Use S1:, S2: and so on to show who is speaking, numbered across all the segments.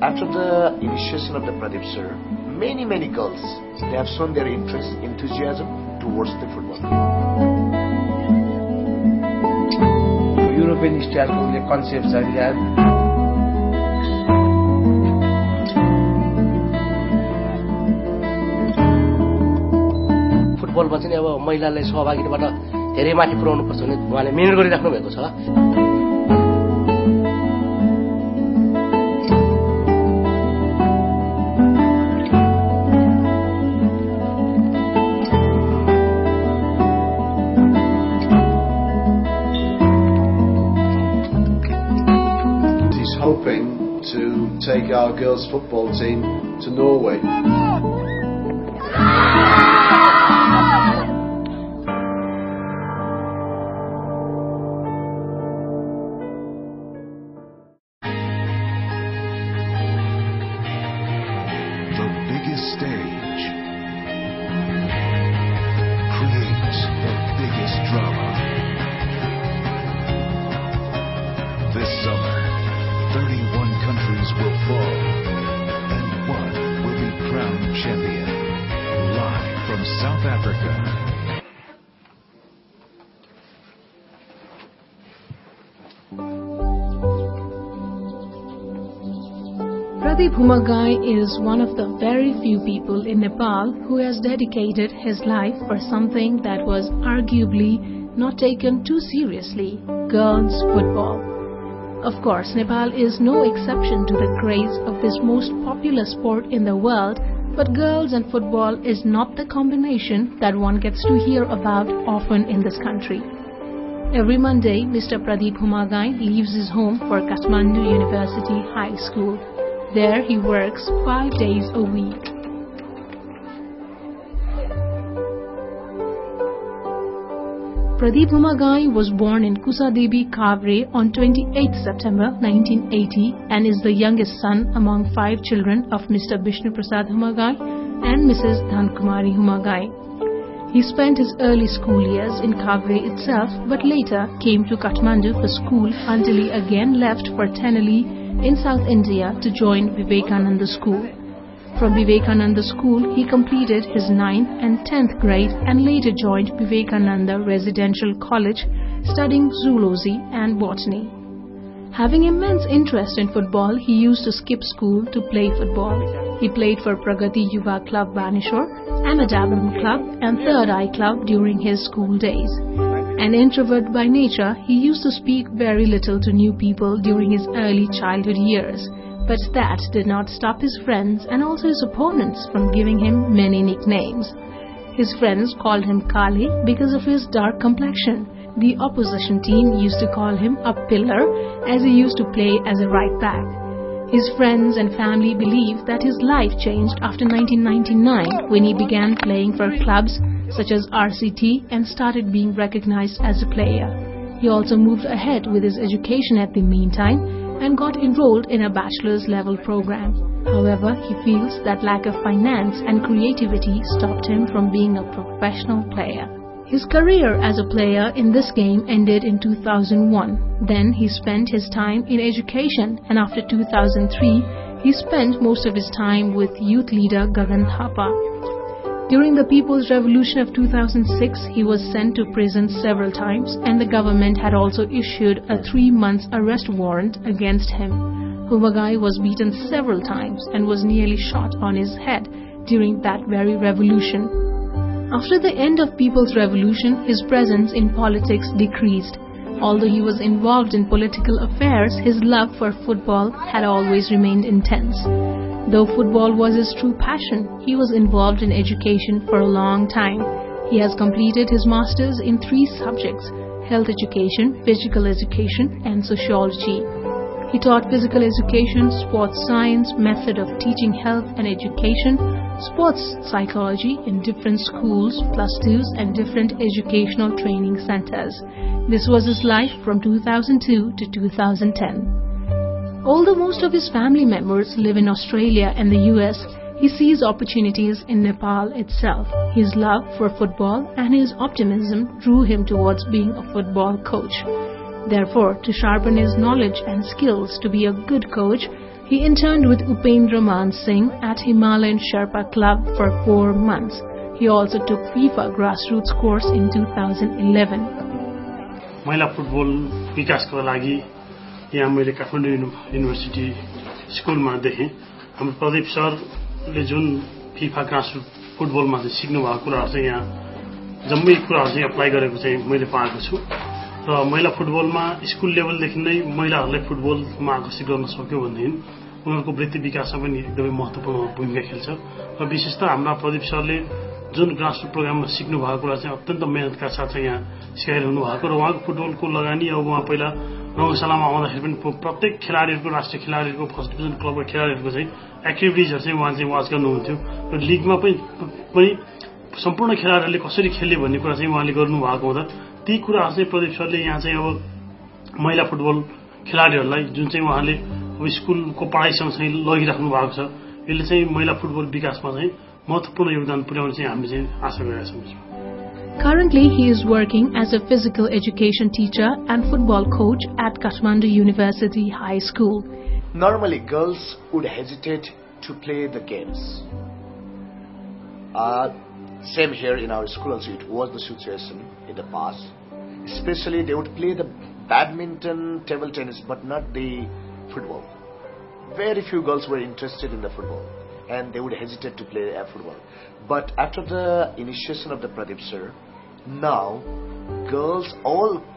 S1: After the initiation of the Pradip sir, many girls, they have shown their interest, enthusiasm towards the football.
S2: European style concepts are there.
S3: Football मा चाहिँ अब महिलालाई सहभागिताबाट धेरै माथि पुर्याउनु पर्छ भने उहाँले मेहनत गरिराख्नु भएको छ.
S4: Hoping to take our girls football team to Norway.
S5: The biggest stage creates the biggest drama. This summer, 31 countries will fall, and one will be crowned champion. Live from South Africa.
S6: Pradip Humagai is one of the very few people in Nepal who has dedicated his life for something that was arguably not taken too seriously: girls' football. Of course, Nepal is no exception to the craze of this most popular sport in the world, but girls and football is not the combination that one gets to hear about often in this country. Every Monday, Mr. Pradip Humagai leaves his home for Kathmandu University High School. There he works 5 days a week. Pradip Humagai was born in Kusadevi, Kavre on 28 September 1980 and is the youngest son among 5 children of Mr. Vishnu Prasad Humagai and Mrs. Dhankumari Humagai. He spent his early school years in Kavre itself, but later came to Kathmandu for school until he again left for Tenali in South India to join Vivekananda School. From Vivekananda School, he completed his 9th and 10th grade and later joined Vivekananda Residential College, studying zoology and botany. Having immense interest in football, he used to skip school to play football. He played for Pragati Yuva Club Banishore, Ahmedabad Club and Third Eye Club during his school days. An introvert by nature, he used to speak very little to new people during his early childhood years. But that did not stop his friends and also his opponents from giving him many nicknames. His friends called him Kale because of his dark complexion. The opposition team used to call him a pillar as he used to play as a right back. His friends and family believe that his life changed after 1999 when he began playing for clubs such as RCT and started being recognized as a player. He also moved ahead with his education at the meantime and got enrolled in a bachelor's level program. However, he feels that lack of finance and creativity stopped him from being a professional player. His career as a player in this game ended in 2001. Then he spent his time in education, and after 2003, he spent most of his time with youth leader Gagan Thapa. During the People's Revolution of 2006, he was sent to prison several times, and the government had also issued a 3-month arrest warrant against him. Humagai was beaten several times and was nearly shot on his head during that very revolution. After the end of People's Revolution, his presence in politics decreased. Although he was involved in political affairs, his love for football had always remained intense. Though football was his true passion, he was involved in education for a long time. He has completed his masters in 3 subjects: health education, physical education, and sociology. He taught physical education, sports science, method of teaching health and education, sports psychology in different schools, +2s and different educational training centers. This was his life from 2002 to 2010. Although most of his family members live in Australia and the US, he sees opportunities in Nepal itself. His love for football and his optimism drew him towards being a football coach. Therefore, to sharpen his knowledge and skills to be a good coach, he interned with Upendra Man Singh at Himalayan Sherpa Club for 4 months. He also took FIFA grassroots course in 2011.
S7: महिला football विकासको लागि यहाँ मैले Kathmandu university स्कुलमा देखेँ हाम्रो प्रदीप सरले जुन FIFA grassroot फुटबलमा चाहिँ सिक्नु भएको कुराहरू चाहिँ यहाँ जम्मै कुराहरू चाहिँ एप्लाई गरेको चाहिँ मैले पाएको छु र महिला फुटबलमा स्कुल लेभलदेखि नै महिलाहरूलाई फुटबलमा आकर्षित गर्न सक्यो भनेदेखि उनीहरूको वृत्ति विकासमा पनि एकदमै महत्त्वपूर्ण भूमिका खेल्छ र विशेषतः हाम्रा प्रदीप सरले जुन ग्रासरुट प्रोग्राममा सिक्नु भएको कुरा चाहिँ अत्यन्त मेहनतका साथ चाहिँ यहाँ सिकाइरहनु भएको र उहाँको फुटबलको लगानी अब उहाँ पहिला रङ्गशालामा आउँदाखेरि पनि प्रत्येक खेलाडीहरूको राष्ट्रिय खेलाडीहरूको फर्स्ट डिभिजन क्लबका खेलाडीहरूको चाहिँ एक्टिभिटिजहरू चाहिँ उहाँ चाहिँ वाच गर्नुहुन्थ्यो र लिगमा पनि सम्पूर्ण खेलाडीहरूले कसरी खेल्ने भन्ने कुरा चाहिँ उहाँले गर्नुभएको हुँदा ती कुराहरू चाहिँ प्रदीप सरले यहाँ चाहिँ अब महिला फुटबल खेलाडीहरूलाई जुन चाहिँ उहाँले अब स्कुलको पढाइसँग चाहिँ लगिराख्नु भएको छ यसले चाहिँ महिला फुटबल विकासमा चाहिँ महत्त्वपूर्ण योगदान पुर्याउने चाहिँ हामीले चाहिँ आशा गरेका छौँ.
S6: Currently, he is working as a physical education teacher and football coach at Kathmandu University High School.
S1: Normally, girls would hesitate to play the games. Same here in our school also, it was the situation in the past. Especially, they would play the badminton, table tennis, but not the football. Very few girls were interested in the football, and they would hesitate to play football. But after the initiation of the Pradip sir, now girls,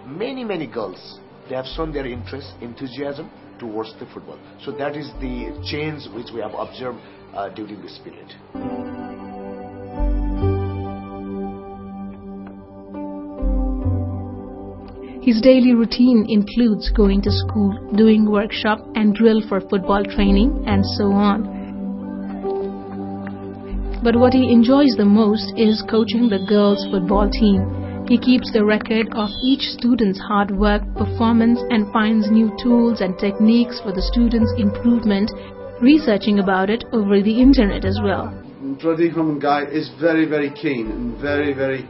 S1: many girls, they have shown their interest, enthusiasm towards the football. So that is the change which we have observed during this period.
S6: His daily routine includes going to school, doing workshop and drill for football training, and so on. But what he enjoys the most is coaching the girls' football team. He keeps the record of each student's hard work, performance, and finds new tools and techniques for the students' improvement, researching about it over the internet as well.
S4: Pradip Humagai is very keen and very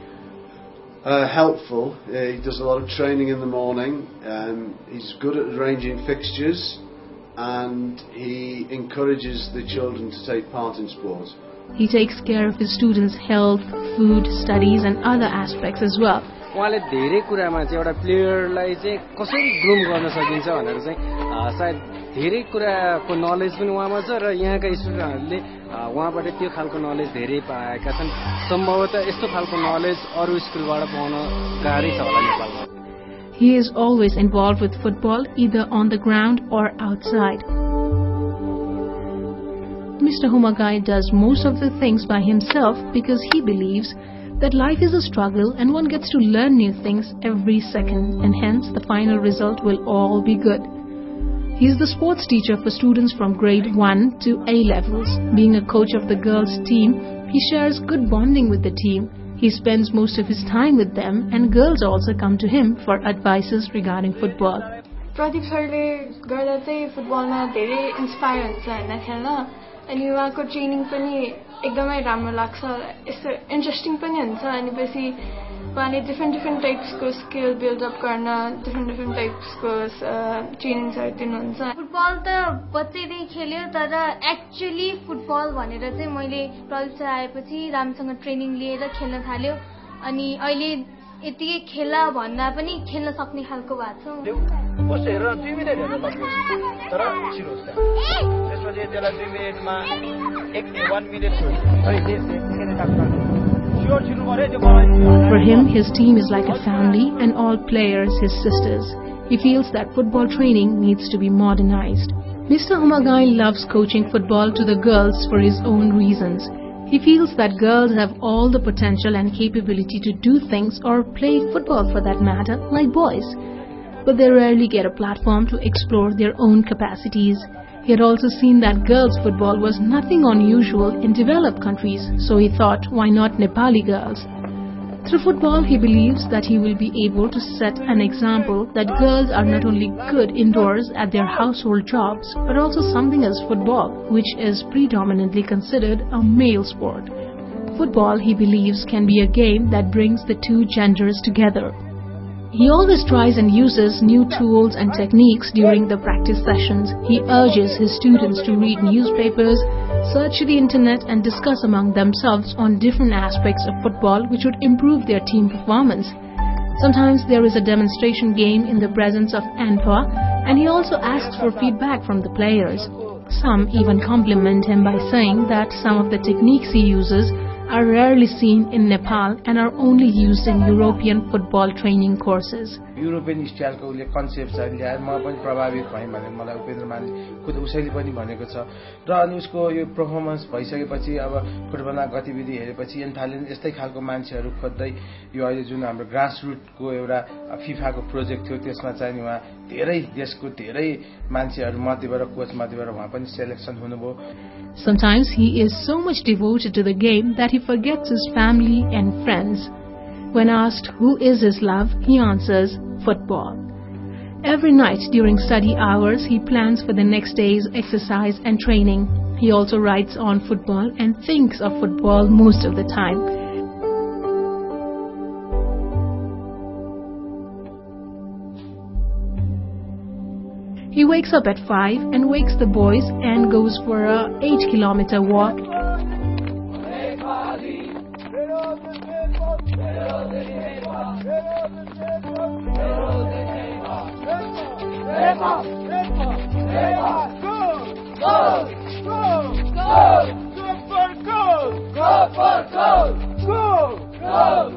S4: helpful. He does a lot of training in the morning. He's good at arranging fixtures, and he encourages the children to take part in sports.
S6: He takes care of his students' health, food, studies, and other aspects as well.
S2: उहाँले धेरै कुरामा चाहिँ एउटा प्लेयरलाई चाहिँ कसरी groom गर्न सकिन्छ भनेर चाहिँ सायद धेरै कुराको नलेज पनि उहाँमा छ र यहाँका स्टुडेन्टहरूले उहाँबाट त्यो खालको नलेज धेरै पाएका छन्. सम्भवतः यस्तो खालको नलेज अरू स्कुलबाट पाउन गाह्रै छ होला नेपालमा.
S6: He is always involved with football, either on the ground or outside. Mr. Humagai does most of the things by himself because he believes that life is a struggle and one gets to learn new things every second, and hence the final result will all be good. He is the sports teacher for students from grade 1 to A levels. Being a coach of the girls' team, he shares good bonding with the team. He spends most of his time with them, and girls also come to him for advices regarding football.
S8: Pradip सरले गर्दा चाहिँ फुटबलमा धेरै inspire हुन्छ हैन खेल्न, अनि उहाँको training पनि एकदमै राम्रो लाग्छ, यस्तो इन्ट्रेस्टिङ पनि हुन्छ. अनि पछि उहाँले डिफ्रेन्ट टाइप्सको स्किल बिल्ड अप गर्न डिफ्रेन्ट टाइप्सको ट्रेनिङ्सहरू दिनुहुन्छ.
S9: फुटबल त बच्चैदेखि खेल्यो, तर एक्चुअली फुटबल भनेर चाहिँ मैले प्रदीप सर आएपछि राम्रोसँग ट्रेनिङ लिएर खेल्न थाल्यो, अनि अहिले यतिकै खेला भन्दा पनि खेल्न सक्ने खालको भएको छ.
S10: कस्तो हेरेर 2 मिनेट हेर्न सक्छ, तर छिटो हुन्छ. त्यसपछि त्यसलाई 2 मिनेटमा 1 minute
S6: For him, his team is like a family and all players his sisters. He feels that football training needs to be modernized. Mr. Humagai loves coaching football to the girls for his own reasons. He feels that girls have all the potential and capability to do things or play football for that matter like boys. but they rarely get a platform to explore their own capacities. He had also seen that girls' football was nothing unusual in developed countries, so he thought, why not Nepali girls? Through football, he believes that he will be able to set an example that girls are not only good indoors at their household jobs, but also something as football, which is predominantly considered a male sport. Football, he believes, can be a game that brings the two genders together. He always tries and uses new tools and techniques during the practice sessions. He urges his students to read newspapers, search the internet and discuss among themselves on different aspects of football which would improve their team performance. Sometimes there is a demonstration game in the presence of ANPA, and he also asks for feedback from the players. Some even compliment him by saying that some of the techniques he uses are rarely seen in Nepal and are only used in European football training courses.
S11: European स्टाइलको उसले concept छ ल्याएर म पनि प्रभावित भएँ भने मलाई उपेन्द्र मानले खुद उसैले पनि भनेको छ र अनि उसको यो परफर्मेन्स भइसकेपछि अब फुटबलमा गतिविधि हेरेपछि एन्थाले यस्तै खालको मान्छेहरू खोज्दै यो अहिले जुन हाम्रो ग्रासरुटको एउटा फिफाको प्रोजेक्ट थियो त्यसमा चाहिँ नि उहाँ धेरै देशको धेरै मान्छेहरू मध्येबाट कोच मध्येबाट उहाँ पनि सेलेक्सन हुनुभयो.
S6: Sometimes he is so much devoted to the game that he forgets his family and friends. When asked who is his love, he answers, football. Every night during study hours, he plans for the next day's exercise and training. He also writes on football and thinks of football most of the time. He wakes up at 5 and wakes the boys and goes for a 8-kilometer walk.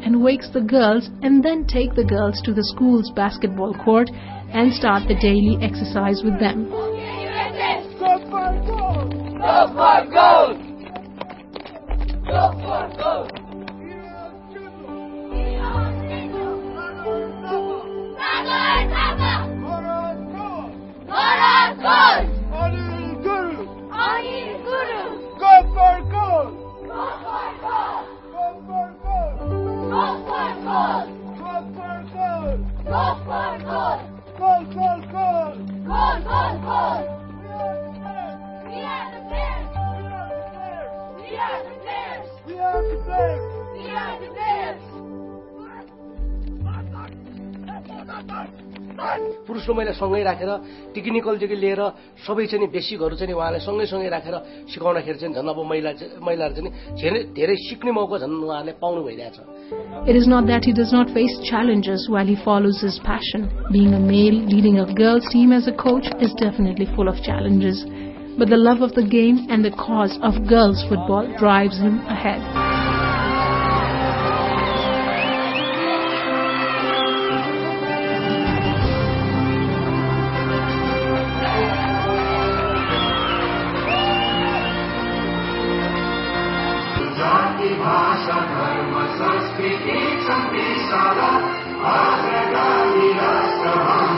S6: And wakes the girls and then take the girls to the school's basketball court and start the daily exercise with them.
S3: पुरुष र महिला सँगै राखेर टेक्निकलदेखि लिएर सबै चाहिँ बेसिकहरू चाहिँ उहाँले सँगै राखेर सिकाउँदाखेरि चाहिँ झन् अब महिलाहरू चाहिँ धेरै सिक्ने मौका झन् उहाँले पाउनु भइरहेछ.
S6: It is not that he does not face challenges while he follows his passion. Being a male leading a girls' team as a coach is definitely full of challenges. But the love of the game and the cause of girls' football drives him ahead.
S12: संस्कृति संदेशाला आज गामी राष्ट्र